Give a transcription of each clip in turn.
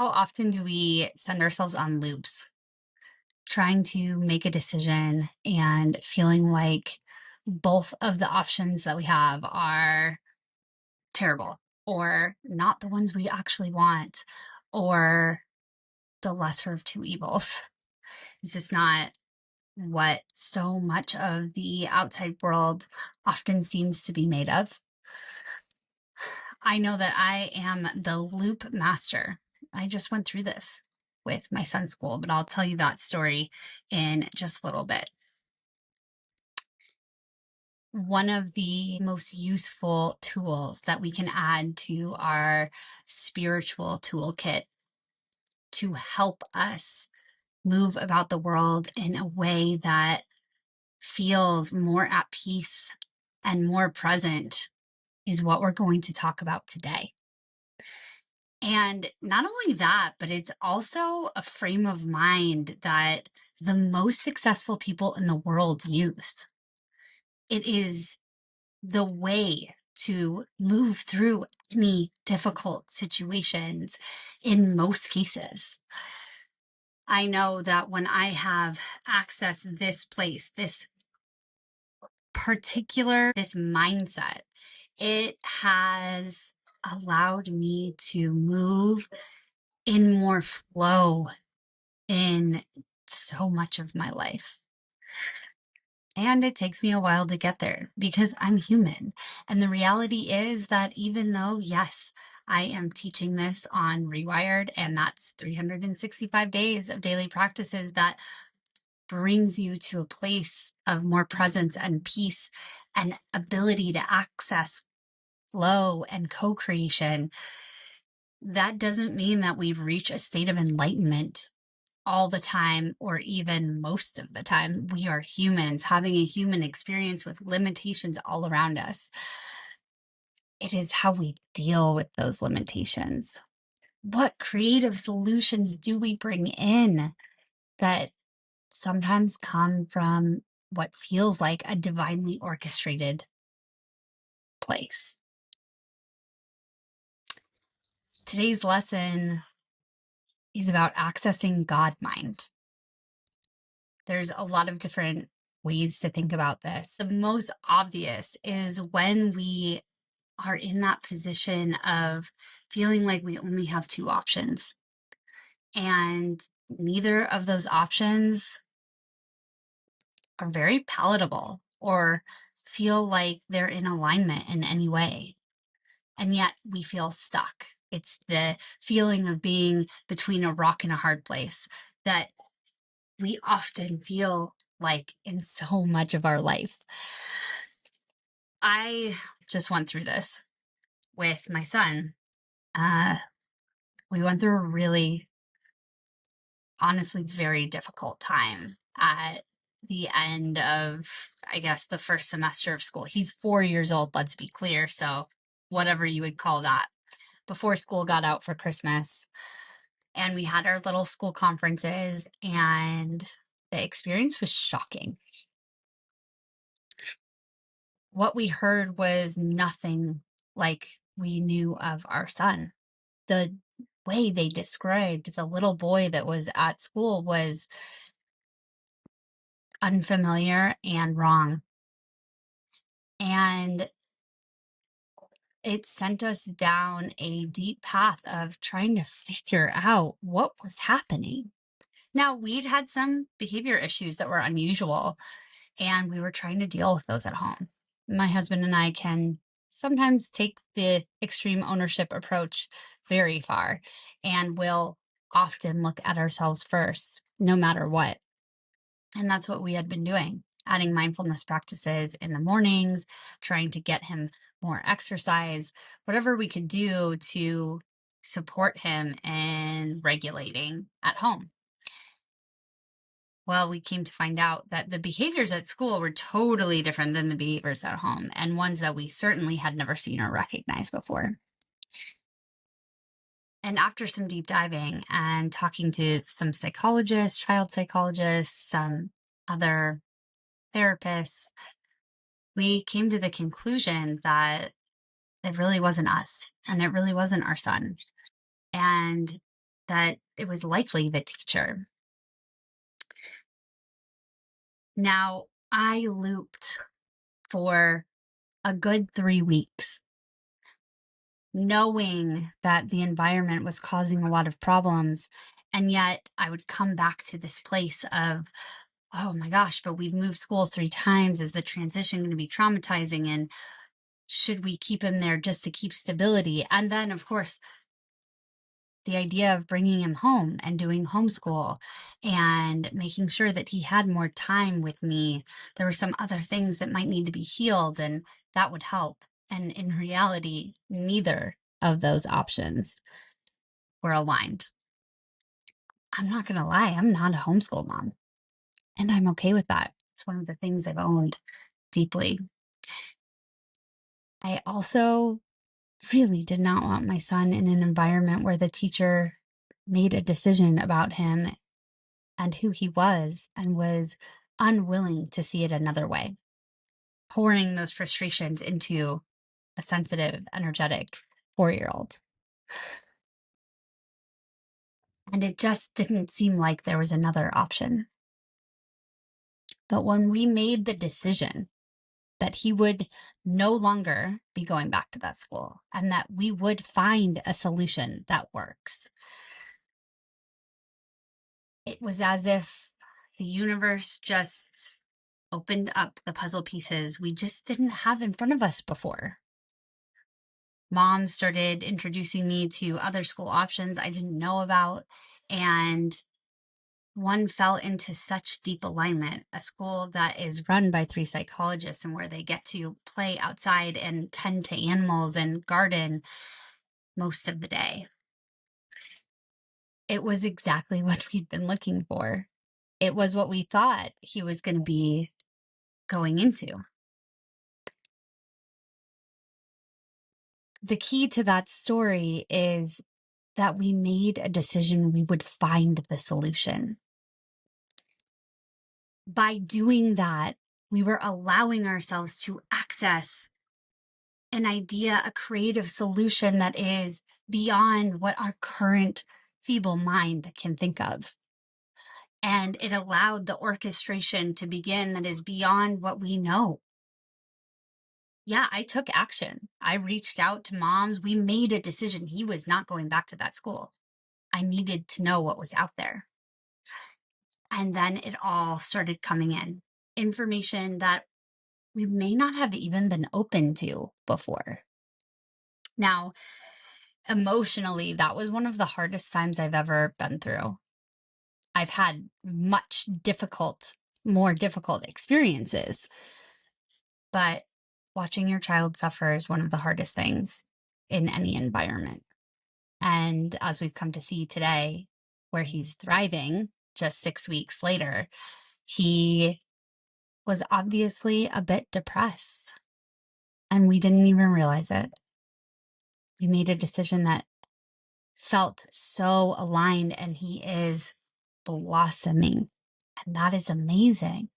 How often do we send ourselves on loops, trying to make a decision and feeling like both of the options that we have are terrible or not the ones we actually want or the lesser of two evils? Is this not what so much of the outside world often seems to be made of? I know that I am the loop master. I just went through this with my son's school, but I'll tell you that story in just a little bit. One of the most useful tools that we can add to our spiritual toolkit to help us move about the world in a way that feels more at peace and more present is what we're going to talk about today. And not only that, but it's also a frame of mind that the most successful people in the world use. It is the way to move through any difficult situations in most cases. I know that when I have accessed this place, this mindset, it has allowed me to move in more flow in so much of my life. And it takes me a while to get there because I'm human. And the reality is that even though, yes, I am teaching this on ReWired, and that's 365 days of daily practices that brings you to a place of more presence and peace and ability to access flow and co-creation, that doesn't mean that we've reached a state of enlightenment all the time or even most of the time. We are humans having a human experience with limitations all around us. It is how we deal with those limitations. What creative solutions do we bring in that sometimes come from what feels like a divinely orchestrated place? Today's lesson is about accessing God mind. There's a lot of different ways to think about this. The most obvious is when we are in that position of feeling like we only have two options, and neither of those options are very palatable or feel like they're in alignment in any way. And yet we feel stuck. It's the feeling of being between a rock and a hard place that we often feel like in so much of our life. I just went through this with my son. Uh, we went through a really, honestly, very difficult time at the end of, I guess, the first semester of school. He's 4 years old, let's be clear. So, whatever you would call that. Before school got out for Christmas, and we had our little school conferences, and the experience was shocking. What we heard was nothing like we knew of our son. The way they described the little boy that was at school was unfamiliar and wrong. And it sent us down a deep path of trying to figure out what was happening. Now, we'd had some behavior issues that were unusual, and we were trying to deal with those at home. My husband and I can sometimes take the extreme ownership approach very far, and will often look at ourselves first, no matter what. And that's what we had been doing, adding mindfulness practices in the mornings, trying to get him more exercise, whatever we could do to support him in regulating at home. Well, we came to find out that the behaviors at school were totally different than the behaviors at home, and ones that we certainly had never seen or recognized before. And after some deep diving and talking to some psychologists, child psychologists, some other therapists, we came to the conclusion that it really wasn't us and it really wasn't our son. And that it was likely the teacher. Now, I looped for a good 3 weeks, knowing that the environment was causing a lot of problems. And yet I would come back to this place of, oh my gosh, but we've moved schools 3 times. Is the transition going to be traumatizing? And should we keep him there just to keep stability? And then, of course, the idea of bringing him home and doing homeschool and making sure that he had more time with me. There were some other things that might need to be healed, and that would help. And in reality, neither of those options were aligned. I'm not going to lie, I'm not a homeschool mom, and I'm okay with that. It's one of the things I've owned deeply. I also really did not want my son in an environment where the teacher made a decision about him and who he was and was unwilling to see it another way, pouring those frustrations into a sensitive, energetic 4-year-old. And it just didn't seem like there was another option. But when we made the decision that he would no longer be going back to that school and that we would find a solution that works, it was as if the universe just opened up the puzzle pieces we just didn't have in front of us before. Mom started introducing me to other school options I didn't know about, and one fell into such deep alignment, a school that is run by 3 psychologists and where they get to play outside and tend to animals and garden most of the day. It was exactly what we'd been looking for. It was what we thought he was going to be going into. The key to that story is that we made a decision we would find the solution. By doing that, we were allowing ourselves to access an idea, a creative solution that is beyond what our current feeble mind can think of. And it allowed the orchestration to begin that is beyond what we know. Yeah, I took action. I reached out to moms. We made a decision. He was not going back to that school. I needed to know what was out there. And then it all started coming in. Information that we may not have even been open to before. Now, emotionally, that was one of the hardest times I've ever been through. I've had more difficult experiences, but watching your child suffer is one of the hardest things in any environment. And as we've come to see today, where he's thriving just 6 weeks later, he was obviously a bit depressed, and we didn't even realize it. We made a decision that felt so aligned, and he is blossoming, and that is amazing.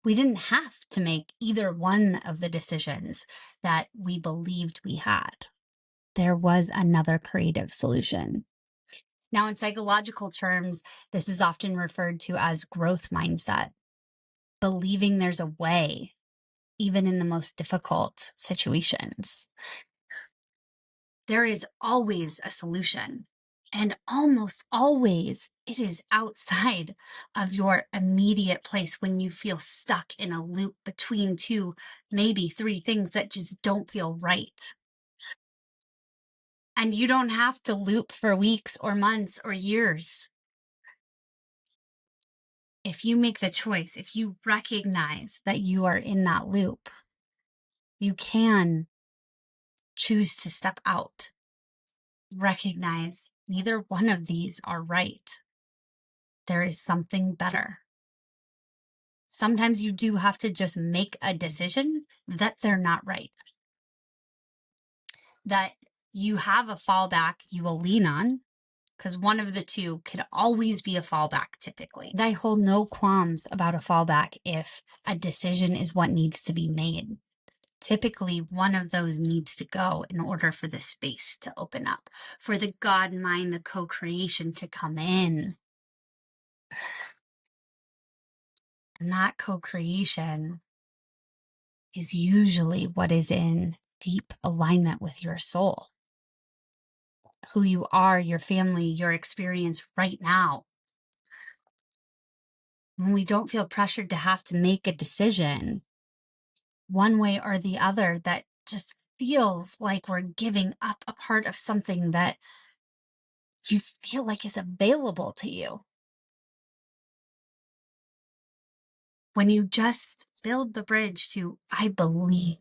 We didn't have to make either one of the decisions that we believed we had. There was another creative solution. Now, in psychological terms, this is often referred to as growth mindset, believing there's a way, even in the most difficult situations. There is always a solution, and almost always it is outside of your immediate place when you feel stuck in a loop between 2, maybe 3 things that just don't feel right. And you don't have to loop for weeks or months or years. If you make the choice, if you recognize that you are in that loop, you can choose to step out. Recognize neither one of these are right. There is something better. Sometimes you do have to just make a decision that they're not right, that you have a fallback you will lean on, because one of the two could always be a fallback typically. And I hold no qualms about a fallback if a decision is what needs to be made. typically one of those needs to go in order for the space to open up, for the God mind, the co-creation to come in. And that co-creation is usually what is in deep alignment with your soul, who you are, your family, your experience right now. When we don't feel pressured to have to make a decision one way or the other that just feels like we're giving up a part of something that you feel like is available to you. When you just build the bridge to, I believe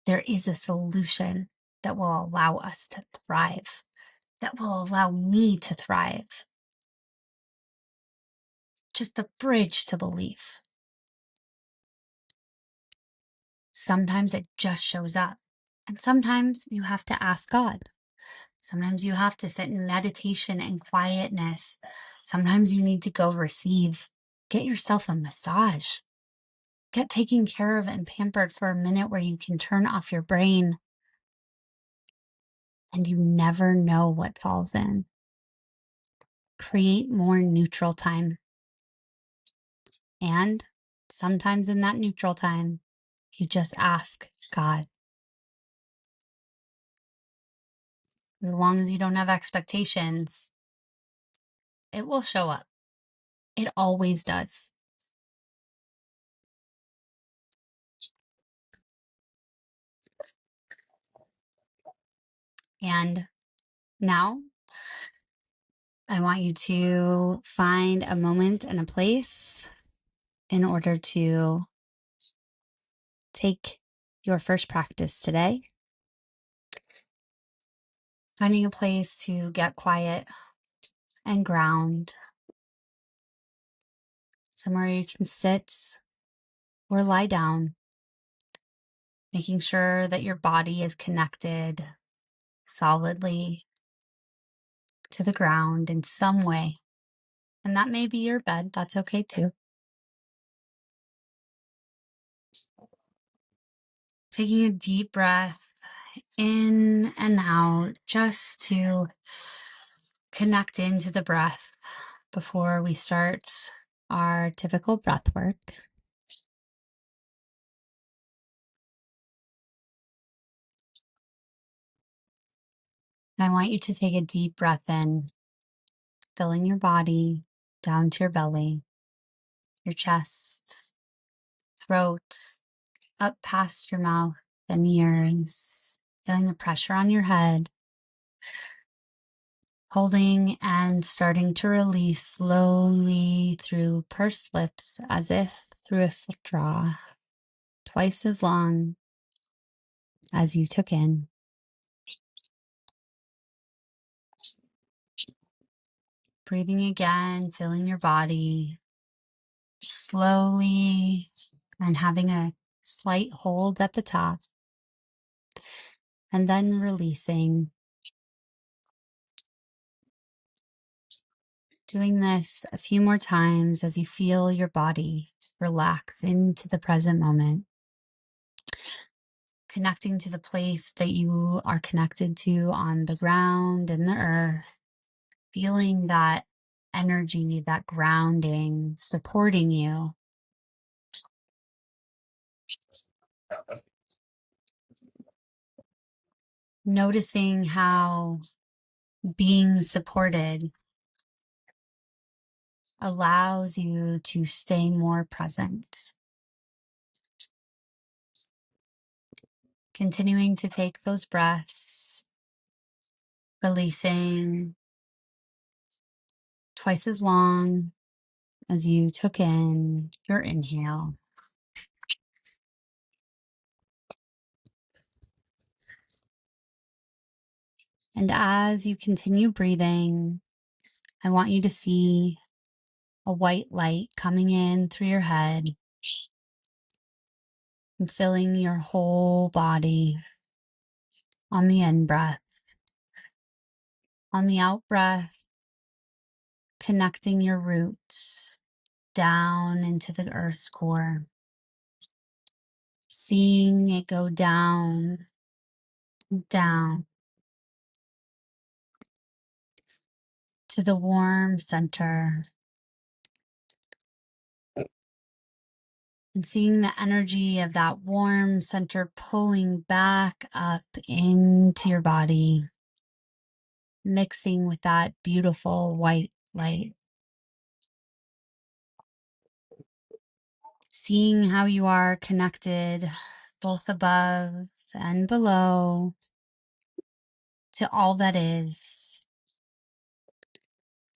there is a solution that will allow us to thrive, that will allow me to thrive. Just the bridge to belief. Sometimes it just shows up. And sometimes you have to ask God. Sometimes you have to sit in meditation and quietness. Sometimes you need to go receive. Get yourself a massage. Get taken care of and pampered for a minute where you can turn off your brain. And you never know what falls in. Create more neutral time. And sometimes in that neutral time, you just ask God. As long as you don't have expectations, it will show up. It always does. And now I want you to find a moment and a place in order to take your first practice today. Finding a place to get quiet and ground. Somewhere you can sit or lie down. Making sure that your body is connected solidly to the ground in some way. And that may be your bed. That's okay too. Taking a deep breath in and out just to connect into the breath before we start our typical breath work. And I want you to take a deep breath in, filling your body down to your belly, your chest, throat, up past your mouth and ears, feeling the pressure on your head, holding and starting to release slowly through pursed lips as if through a straw, twice as long as you took in. Breathing again, filling your body slowly and having a slight hold at the top, and then releasing. Doing this a few more times as you feel your body relax into the present moment. Connecting to the place that you are connected to on the ground and the earth. Feeling that energy, that grounding, supporting you. Noticing how being supported allows you to stay more present. Continuing to take those breaths, releasing twice as long as you took in your inhale. And as you continue breathing, I want you to see a white light coming in through your head and filling your whole body on the in breath. On the out breath, connecting your roots down into the earth's core. seeing it go down, down to the warm center, and seeing the energy of that warm center pulling back up into your body, mixing with that beautiful white light. Seeing how you are connected both above and below to all that is,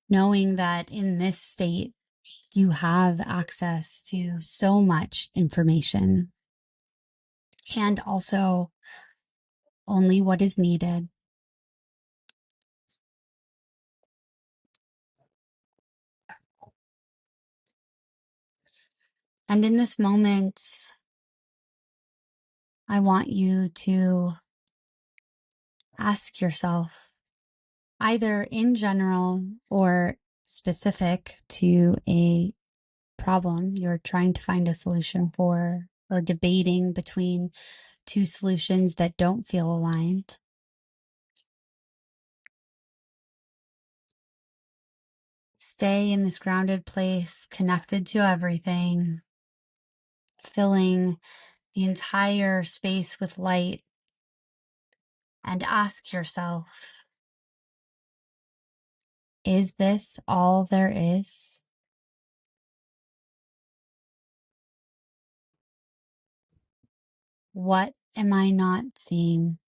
knowing that in this state, you have access to so much information and also only what is needed. And in this moment, I want you to ask yourself, either in general or specific to a problem you're trying to find a solution for, or debating between two solutions that don't feel aligned. Stay in this grounded place, connected to everything, filling the entire space with light, and ask yourself, is this all there is? What am I not seeing?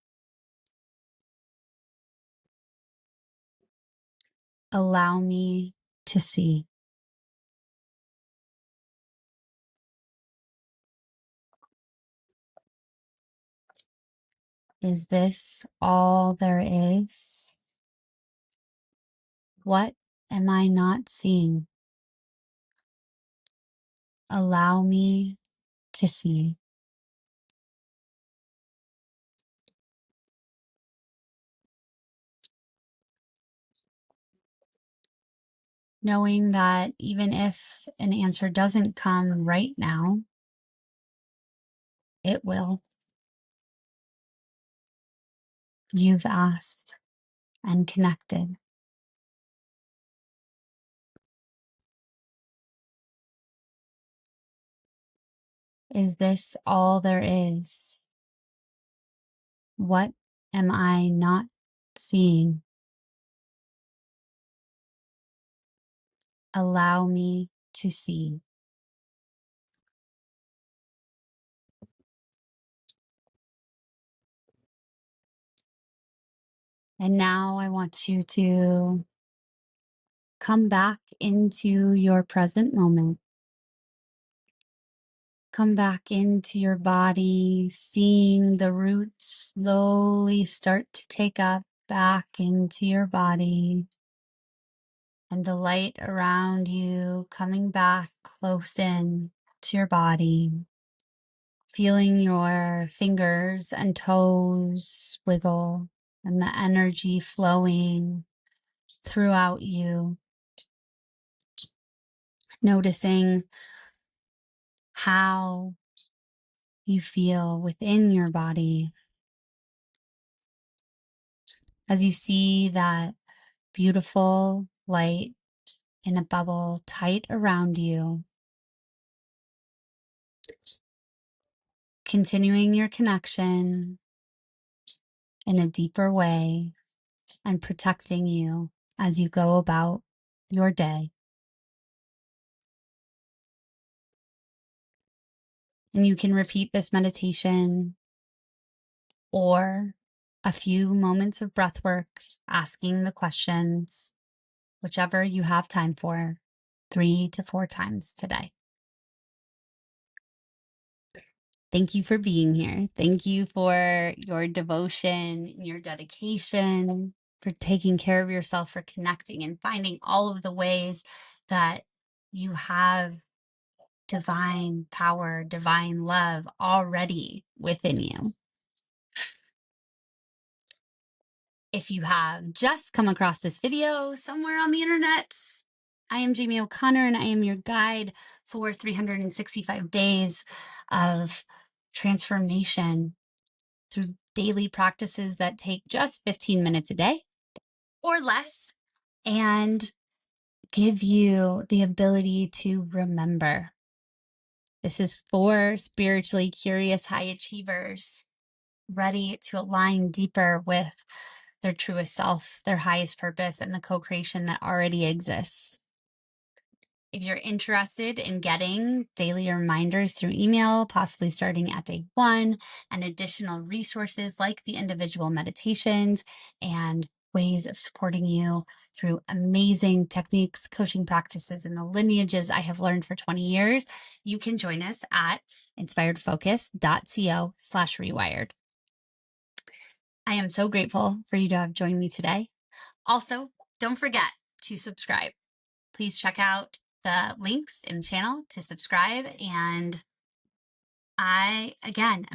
Allow me to see. Is this all there is? What am I not seeing? Allow me to see. Knowing that even if an answer doesn't come right now, it will. You've asked and connected. Is this all there is? What am I not seeing? Allow me to see. And now I want you to come back into your present moment. Come back into your body, seeing the roots slowly start to take up back into your body, and the light around you coming back close in to your body, feeling your fingers and toes wiggle and the energy flowing throughout you, noticing how you feel within your body as you see that beautiful light in a bubble tight around you, continuing your connection in a deeper way and protecting you as you go about your day. And you can repeat this meditation or a few moments of breath work, asking the questions, whichever you have time for, 3 to 4 times today. Thank you for being here. Thank you for your devotion, your dedication, for taking care of yourself, for connecting and finding all of the ways that you have divine power, divine love already within you. If you have just come across this video somewhere on the internet, I am Jamie O'Connor, and I am your guide for 365 days of transformation through daily practices that take just 15 minutes a day or less and give you the ability to remember. This is for spiritually curious high achievers ready to align deeper with their truest self, their highest purpose, and the co creation that already exists. If you're interested in getting daily reminders through email, possibly starting at day one, and additional resources like the individual meditations and ways of supporting you through amazing techniques, coaching practices, and the lineages I have learned for 20 years, you can join us at inspiredfocus.co/rewired. I am so grateful for you to have joined me today. Also, don't forget to subscribe. Please check out the links in the channel to subscribe. And I'm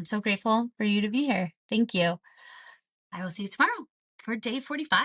so grateful for you to be here. Thank you. I will see you tomorrow for day 45.